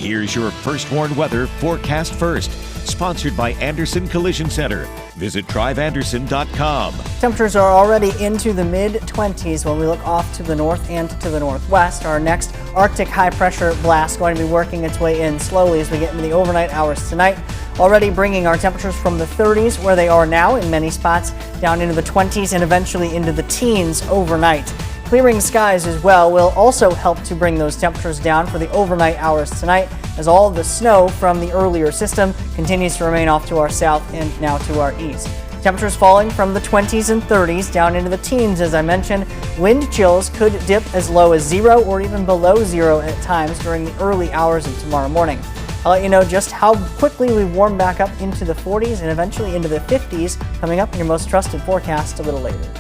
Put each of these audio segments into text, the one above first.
Here's your First Warn Weather forecast first, sponsored by Anderson Collision Center. Visit driveanderson.com. Temperatures are already into the mid-20s when we look off to the north and to the northwest. Our next Arctic high-pressure blast going to be working its way in slowly as we get into the overnight hours tonight. Already bringing our temperatures from the 30s, where they are now in many spots, down into the 20s and eventually into the teens overnight. Clearing skies as well will also help to bring those temperatures down for the overnight hours tonight, as all of the snow from the earlier system continues to remain off to our south and now to our east. Temperatures falling from the 20s and 30s down into the teens, as I mentioned. Wind chills could dip as low as 0 or even below 0 at times during the early hours of tomorrow morning. I'll let you know just how quickly we warm back up into the 40s and eventually into the 50s coming up in your most trusted forecast a little later.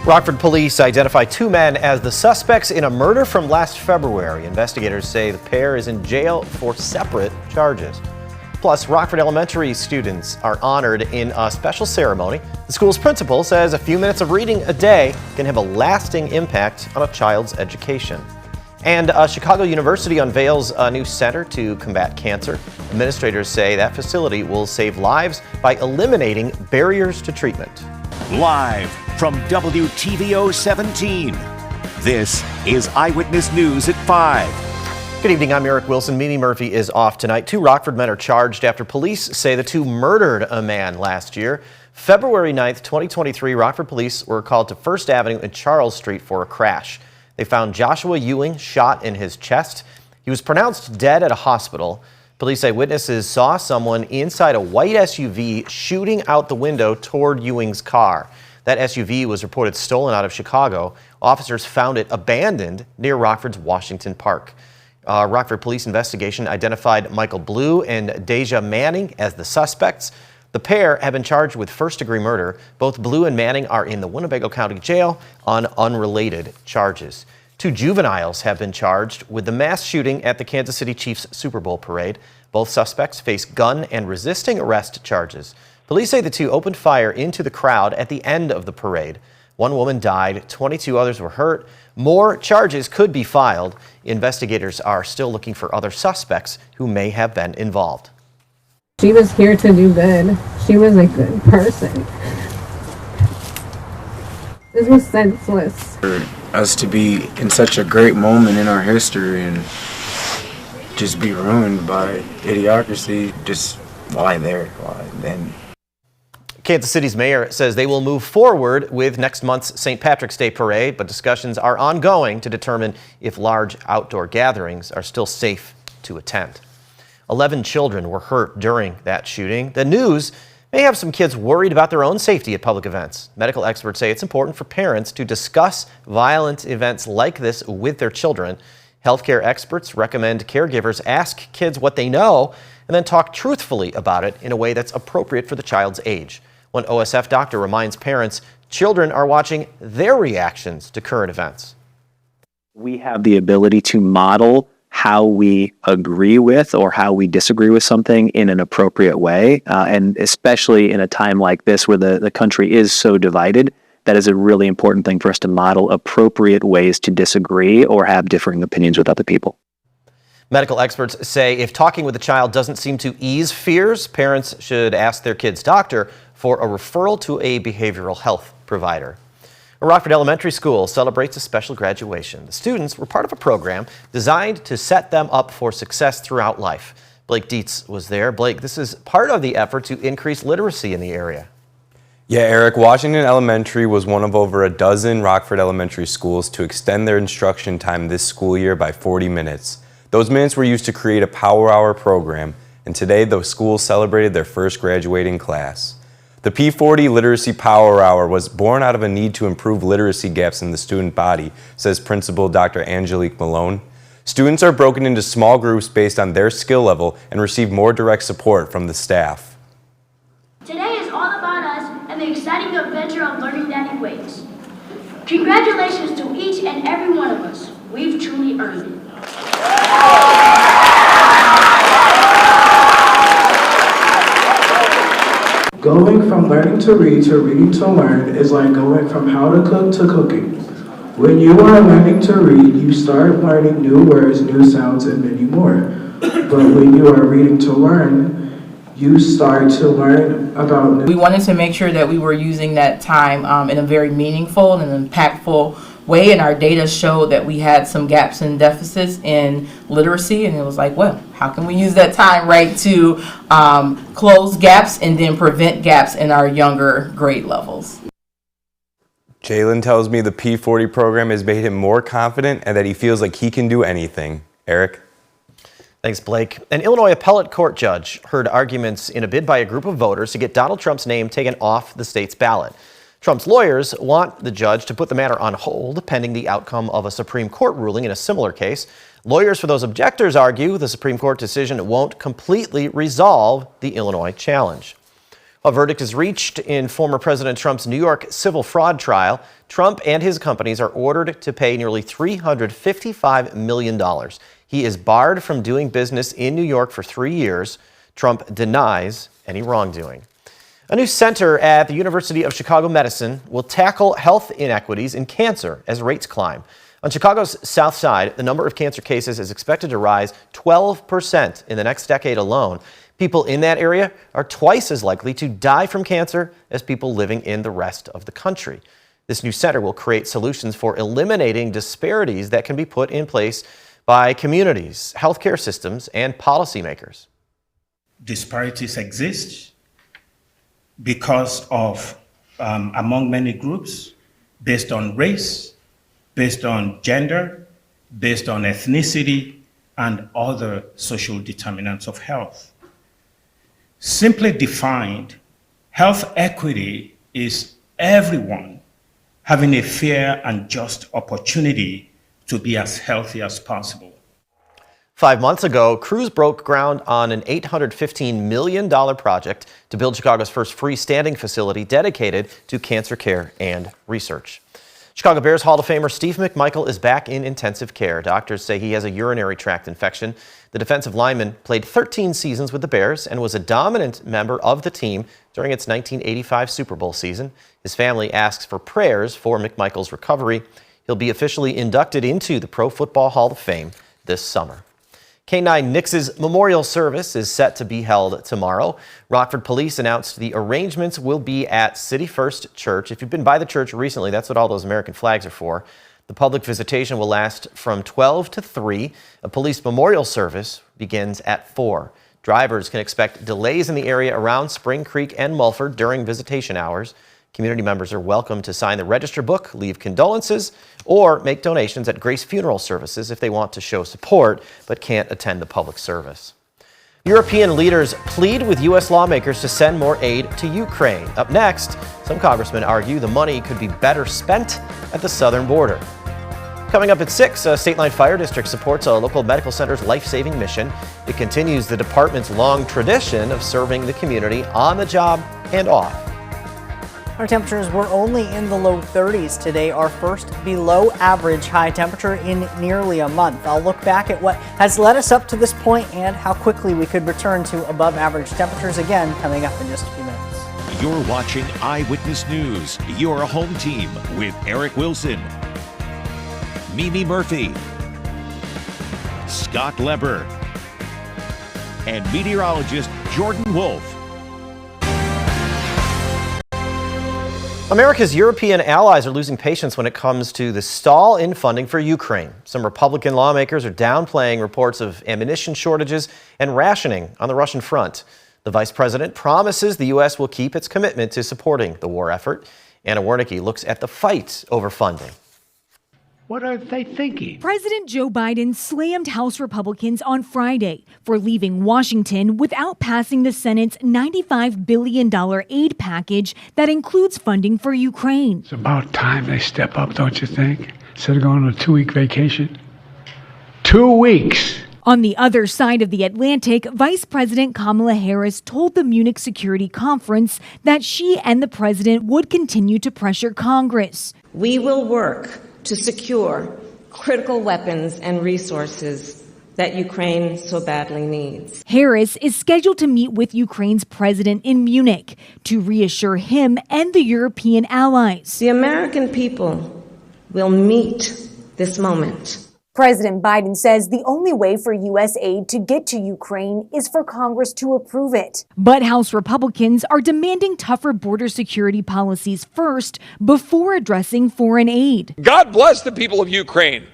Rockford police identify 2 men as the suspects in a murder from last February. Investigators say the pair is in jail for separate charges. Plus, Rockford Elementary students are honored in a special ceremony. The school's principal says a few minutes of reading a day can have a lasting impact on a child's education. And Chicago University unveils a new center to combat cancer. Administrators say that facility will save lives by eliminating barriers to treatment. Live from WTVO 17, this is Eyewitness News at 5. Good evening, I'm Eric Wilson. Mimi Murphy is off tonight. 2 Rockford men are charged after police say the 2 murdered a man last year. February 9th, 2023, Rockford police were called to First Avenue and Charles Street for a crash. They found Joshua Ewing shot in his chest. He was pronounced dead at a hospital. Police eyewitnesses saw someone inside a white SUV shooting out the window toward Ewing's car. That SUV was reported stolen out of Chicago. Officers found it abandoned near Rockford's Washington Park. Rockford police investigation identified Michael Blue and Deja Manning as the suspects. The pair have been charged with first-degree murder. Both Blue and Manning are in the Winnebago County Jail on unrelated charges. 2 juveniles have been charged with the mass shooting at the Kansas City Chiefs Super Bowl parade. Both suspects face gun and resisting arrest charges. Police say the 2 opened fire into the crowd at the end of the parade. 1 woman died, 22 others were hurt. More charges could be filed. Investigators are still looking for other suspects who may have been involved. She was here to do good. She was a good person. This was senseless. For us to be in such a great moment in our history and just be ruined by idiocracy, just why there? Why then? Kansas City's mayor says they will move forward with next month's St. Patrick's Day parade, but discussions are ongoing to determine if large outdoor gatherings are still safe to attend. 11 children were hurt during that shooting. The news may have some kids worried about their own safety at public events. Medical experts say it's important for parents to discuss violent events like this with their children. Healthcare experts recommend caregivers ask kids what they know and then talk truthfully about it in a way that's appropriate for the child's age. One OSF doctor reminds parents children are watching their reactions to current events. We have the ability to model how we agree with or how we disagree with something in an appropriate way. And especially in a time like this where the country is so divided, that is a really important thing for us to model appropriate ways to disagree or have differing opinions with other people. Medical experts say if talking with a child doesn't seem to ease fears, parents should ask their kid's doctor for a referral to a behavioral health provider. A Rockford Elementary School celebrates a special graduation. The students were part of a program designed to set them up for success throughout life. Blake Dietz was there. Blake, this is part of the effort to increase literacy in the area. Yeah, Eric, Washington Elementary was one of over a dozen Rockford Elementary schools to extend their instruction time this school year by 40 minutes. Those minutes were used to create a Power Hour program, and today the school celebrated their first graduating class. The P40 Literacy Power Hour was born out of a need to improve literacy gaps in the student body, says Principal Dr. Angelique Malone. Students are broken into small groups based on their skill level and receive more direct support from the staff. Today is all about us and the exciting adventure of learning Danny ways. Congratulations to each and every one of us. We've truly earned it. Going from learning to read to reading to learn is like going from how to cook to cooking. When you are learning to read, you start learning new words, new sounds, and many more. But when you are reading to learn, you start to learn about... We wanted to make sure that we were using that time in a very meaningful and impactful way, and our data showed that we had some gaps and deficits in literacy, and it was like, well, how can we use that time, right, to close gaps and then prevent gaps in our younger grade levels. Jalen tells me the P40 program has made him more confident and that he feels like he can do anything. Eric? Thanks, Blake. An Illinois appellate court judge heard arguments in a bid by a group of voters to get Donald Trump's name taken off the state's ballot. Trump's lawyers want the judge to put the matter on hold pending the outcome of a Supreme Court ruling in a similar case. Lawyers for those objectors argue the Supreme Court decision won't completely resolve the Illinois challenge. A verdict is reached in former President Trump's New York civil fraud trial. Trump and his companies are ordered to pay nearly $355 million. He is barred from doing business in New York for 3 years. Trump denies any wrongdoing. A new center at the University of Chicago Medicine will tackle health inequities in cancer as rates climb. On Chicago's south side, the number of cancer cases is expected to rise 12% in the next decade alone. People in that area are twice as likely to die from cancer as people living in the rest of the country. This new center will create solutions for eliminating disparities that can be put in place by communities, healthcare systems, and policymakers. Disparities exist because of, among many groups, based on race, based on gender, based on ethnicity, and other social determinants of health. Simply defined, health equity is everyone having a fair and just opportunity to be as healthy as possible. 5 months ago, crews broke ground on an $815 million project to build Chicago's first freestanding facility dedicated to cancer care and research. Chicago Bears Hall of Famer Steve McMichael is back in intensive care. Doctors say he has a urinary tract infection. The defensive lineman played 13 seasons with the Bears and was a dominant member of the team during its 1985 Super Bowl season. His family asks for prayers for McMichael's recovery. He'll be officially inducted into the Pro Football Hall of Fame this summer. K-9 Nix's memorial service is set to be held tomorrow. Rockford Police announced the arrangements will be at City First Church. If you've been by the church recently, that's what all those American flags are for. The public visitation will last from 12 to 3. A police memorial service begins at 4. Drivers can expect delays in the area around Spring Creek and Mulford during visitation hours. Community members are welcome to sign the register book, leave condolences, or make donations at Grace Funeral Services if they want to show support but can't attend the public service. European leaders plead with U.S. lawmakers to send more aid to Ukraine. Up next, some congressmen argue the money could be better spent at the southern border. Coming up at 6, State Line Fire District supports a local medical center's life-saving mission. It continues the department's long tradition of serving the community on the job and off. Our temperatures were only in the low 30s today, our first below average high temperature in nearly a month. I'll look back at what has led us up to this point and how quickly we could return to above average temperatures again coming up in just a few minutes. You're watching Eyewitness News, your home team with Eric Wilson, Mimi Murphy, Scott Leber, and meteorologist Jordan Wolf. America's European allies are losing patience when it comes to the stall in funding for Ukraine. Some Republican lawmakers are downplaying reports of ammunition shortages and rationing on the Russian front. The vice president promises the U.S. will keep its commitment to supporting the war effort. Anna Wernicke looks at the fight over funding. What are they thinking? President Joe Biden slammed House Republicans on Friday for leaving Washington without passing the Senate's $95 billion aid package that includes funding for Ukraine. It's about time they step up, don't you think? Instead of going on a 2-week vacation. 2 weeks! On the other side of the Atlantic, Vice President Kamala Harris told the Munich Security Conference that she and the president would continue to pressure Congress. We will work to secure critical weapons and resources that Ukraine so badly needs. Harris is scheduled to meet with Ukraine's president in Munich to reassure him and the European allies. The American people will meet this moment. President Biden says the only way for U.S. aid to get to Ukraine is for Congress to approve it. But House Republicans are demanding tougher border security policies first before addressing foreign aid. God bless the people of Ukraine.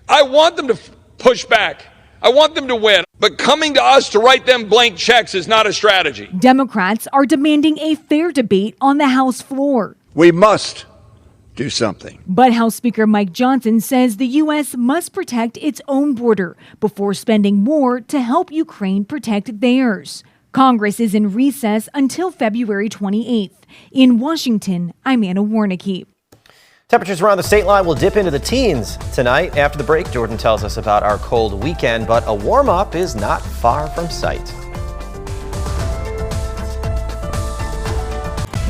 I want them to push back. I want them to win. But coming to us to write them blank checks is not a strategy. Democrats are demanding a fair debate on the House floor. We must do something. But House Speaker Mike Johnson says the U.S. must protect its own border before spending more to help Ukraine protect theirs. Congress is in recess until February 28th. In Washington, I'm Anna Warnicki. Temperatures around the state line will dip into the teens tonight. After the break, Jordan tells us about our cold weekend, but a warm-up is not far from sight.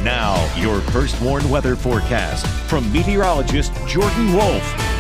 Now, your first warned weather forecast from meteorologist Jordan Wolf.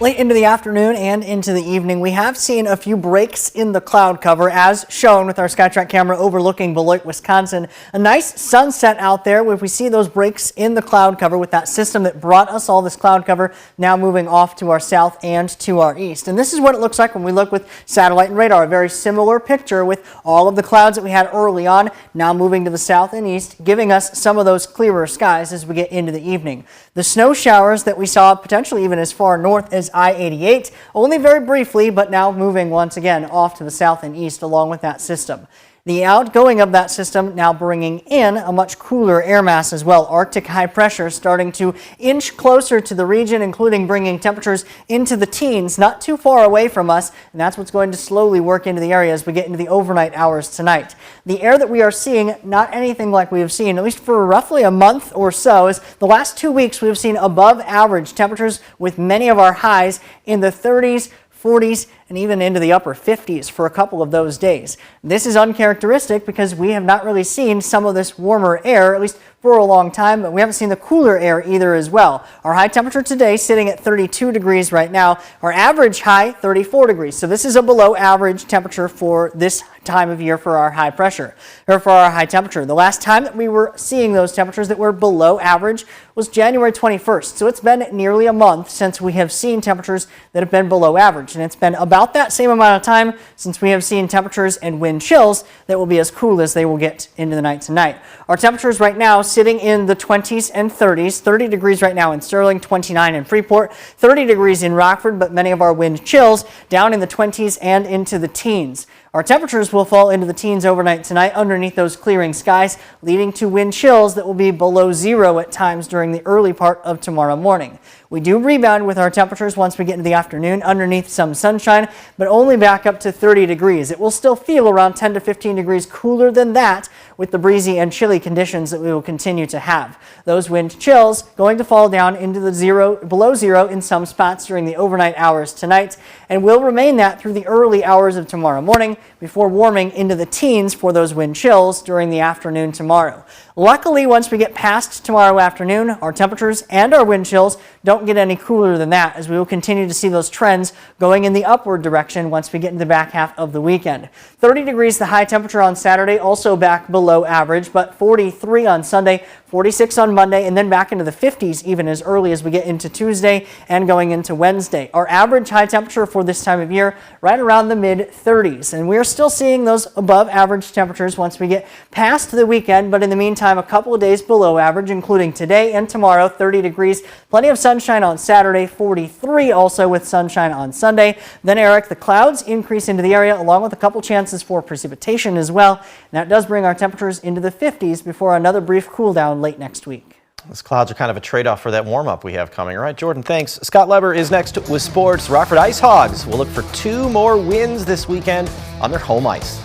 Late into the afternoon and into the evening, we have seen a few breaks in the cloud cover, as shown with our SkyTrack camera overlooking Beloit, Wisconsin. A nice sunset out there where we see those breaks in the cloud cover with that system that brought us all this cloud cover now moving off to our south and to our east. And this is what it looks like when we look with satellite and radar. A very similar picture with all of the clouds that we had early on now moving to the south and east, giving us some of those clearer skies as we get into the evening. The snow showers that we saw potentially even as far north as I-88, only very briefly, but now moving once again off to the south and east along with that system. The outgoing of that system now bringing in a much cooler air mass as well. Arctic high pressure starting to inch closer to the region, including bringing temperatures into the teens, not too far away from us. And that's what's going to slowly work into the area as we get into the overnight hours tonight. The air that we are seeing, not anything like we have seen, at least for roughly a month or so, is the last 2 weeks we have seen above average temperatures with many of our highs in the 30s, 40s, and even into the upper 50s for a couple of those days. This is uncharacteristic because we have not really seen some of this warmer air, at least for a long time, but we haven't seen the cooler air either as well. Our high temperature today sitting at 32 degrees right now. Our average high, 34 degrees. So this is a below average temperature for this time of year for our high pressure, or for our high temperature. The last time that we were seeing those temperatures that were below average was January 21st. So it's been nearly a month since we have seen temperatures that have been below average. And it's been about that same amount of time since we have seen temperatures and wind chills that will be as cool as they will get into the night tonight. Our temperatures right now sitting in the 20s and 30s, 30 degrees right now in Sterling, 29 in Freeport, 30 degrees in Rockford, but many of our wind chills down in the 20s and into the teens. Our temperatures will fall into the teens overnight tonight underneath those clearing skies, leading to wind chills that will be below zero at times during the early part of tomorrow morning. We do rebound with our temperatures once we get into the afternoon underneath some sunshine, but only back up to 30 degrees. It will still feel around 10 to 15 degrees cooler than that with the breezy and chilly conditions that we will continue to have. Those wind chills going to fall down into the below zero in some spots during the overnight hours tonight, and will remain that through the early hours of tomorrow morning before warming into the teens for those wind chills during the afternoon tomorrow. Luckily, once we get past tomorrow afternoon, our temperatures and our wind chills don't get any cooler than that, as we will continue to see those trends going in the upward direction once we get into the back half of the weekend. 30 degrees the high temperature on Saturday, also back below average, but 43 on Sunday, 46 on Monday, and then back into the 50s even as early as we get into Tuesday and going into Wednesday. Our average high temperature for this time of year right around the mid-30s, and we are still seeing those above average temperatures once we get past the weekend, but in the meantime a couple of days below average, including today and tomorrow. 30 degrees, plenty of sunshine on Saturday, 43 also with sunshine on Sunday. Then, Eric, the clouds increase into the area along with a couple chances for precipitation as well, and that does bring our temperatures into the 50s before another brief cool down late next week. Those clouds are kind of a trade-off for that warm-up we have coming. All right, Jordan, thanks. Scott Leber is next with sports. Rockford Ice Hogs will look for 2 more wins this weekend on their home ice.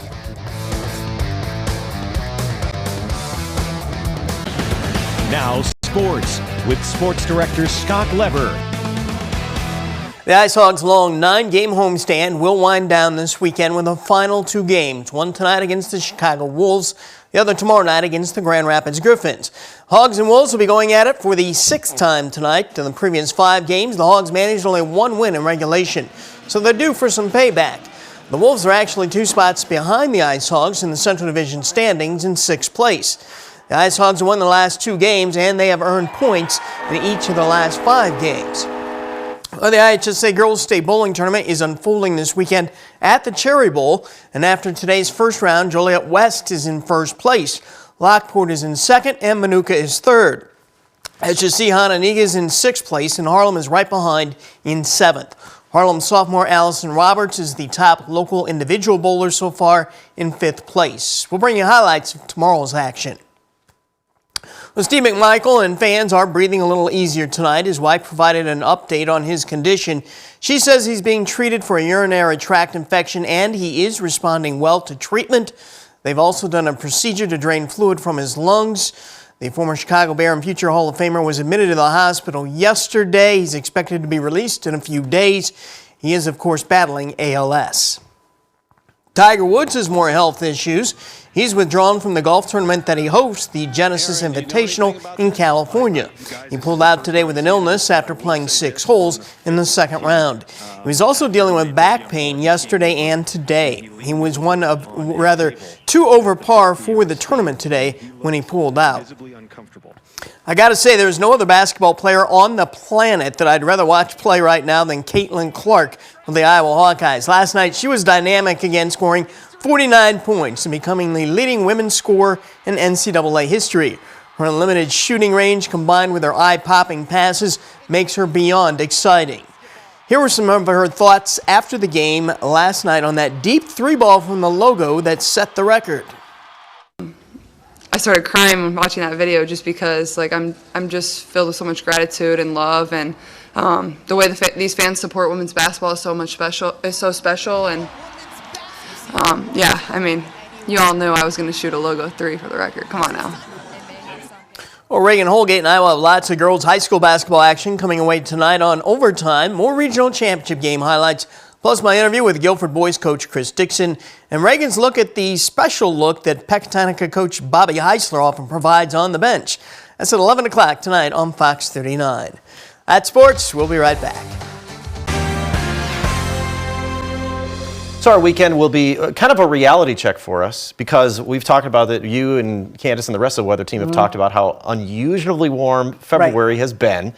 Now sports with sports director Scott Leber. The Ice Hogs' long 9-game homestand will wind down this weekend with the final 2 games, one tonight against the Chicago Wolves, the other tomorrow night against the Grand Rapids Griffins. Hogs and Wolves will be going at it for the 6th time tonight. In the previous 5 games, the Hogs managed only 1 win in regulation, so they're due for some payback. The Wolves are actually 2 spots behind the Ice Hogs in the Central Division standings in 6th place. The Ice Hogs have won the last 2 games, and they have earned points in each of the last 5 games. Well, the IHSA Girls State Bowling Tournament is unfolding this weekend at the Cherry Bowl. And after today's first round, Joliet West is in first place. Lockport is in second and Manuka is third. As you see, Hononegah is in sixth place and Harlem is right behind in seventh. Harlem sophomore Allison Roberts is the top local individual bowler so far in fifth place. We'll bring you highlights of tomorrow's action. Well, Steve McMichael and fans are breathing a little easier tonight. His wife provided an update on his condition. She says he's being treated for a urinary tract infection and he is responding well to treatment. They've also done a procedure to drain fluid from his lungs. The former Chicago Bear and future Hall of Famer was admitted to the hospital yesterday. He's expected to be released in a few days. He is, of course, battling ALS. Tiger Woods has more health issues. He's withdrawn from the golf tournament that he hosts, the Genesis Invitational in California. He pulled out today with an illness after playing 6 holes in the second round. He was also dealing with back pain yesterday and today. He was two over par for the tournament today when he pulled out. I got to say, there's no other basketball player on the planet that I'd rather watch play right now than Caitlin Clark of the Iowa Hawkeyes. Last night, she was dynamic again, scoring 49 points and becoming the leading women's scorer in NCAA history. Her unlimited shooting range combined with her eye-popping passes makes her beyond exciting. Here were some of her thoughts after the game last night on that deep 3-ball from the logo that set the record. I started crying when watching that video just because I'm just filled with so much gratitude and love, and the way these fans support women's basketball is so special. And yeah, I mean, you all knew I was going to shoot a logo 3 for the record. Come on now. Well, Reagan Holgate and Iowa have lots of girls high school basketball action coming away tonight on Overtime. More regional championship game highlights, plus my interview with Guilford boys coach Chris Dixon, and Reagan's look at the special look that Pecatonica coach Bobby Heisler often provides on the bench. That's at 11 o'clock tonight on Fox 39. At Sports, we'll be right back. So our weekend will be kind of a reality check for us because we've talked about that. You and Candace and the rest of the weather team have talked about how unusually warm February has been.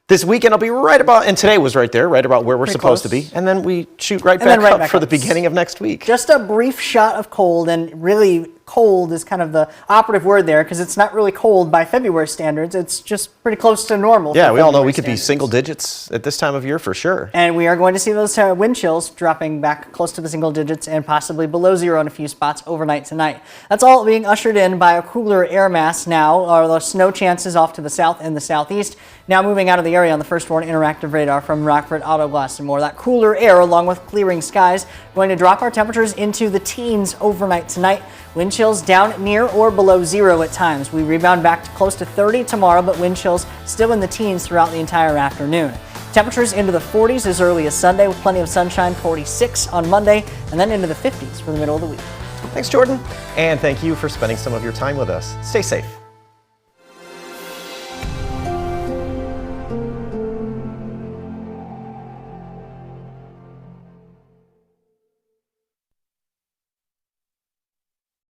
This weekend will be right about, and today was right about where we're supposed to be. And then we shoot right back up for the beginning of next week. Just a brief shot of cold, and really cold is kind of the operative word there because it's not really cold by February standards. It's just pretty close to normal. Yeah, we all know we could be single digits at this time of year for sure. And we are going to see those wind chills dropping back close to the single digits and possibly below 0 in a few spots overnight tonight. That's all being ushered in by a cooler air mass now. The snow chances off to the south and the southeast. Now moving out of the area on the First Warn Interactive Radar from Rockford, Auto Glass, and more. That cooler air, along with clearing skies, going to drop our temperatures into the teens overnight tonight. Wind chills down near or below 0 at times. We rebound back to close to 30 tomorrow, but wind chills still in the teens throughout the entire afternoon. Temperatures into the 40s as early as Sunday with plenty of sunshine, 46 on Monday, and then into the 50s for the middle of the week. Thanks, Jordan. And thank you for spending some of your time with us. Stay safe.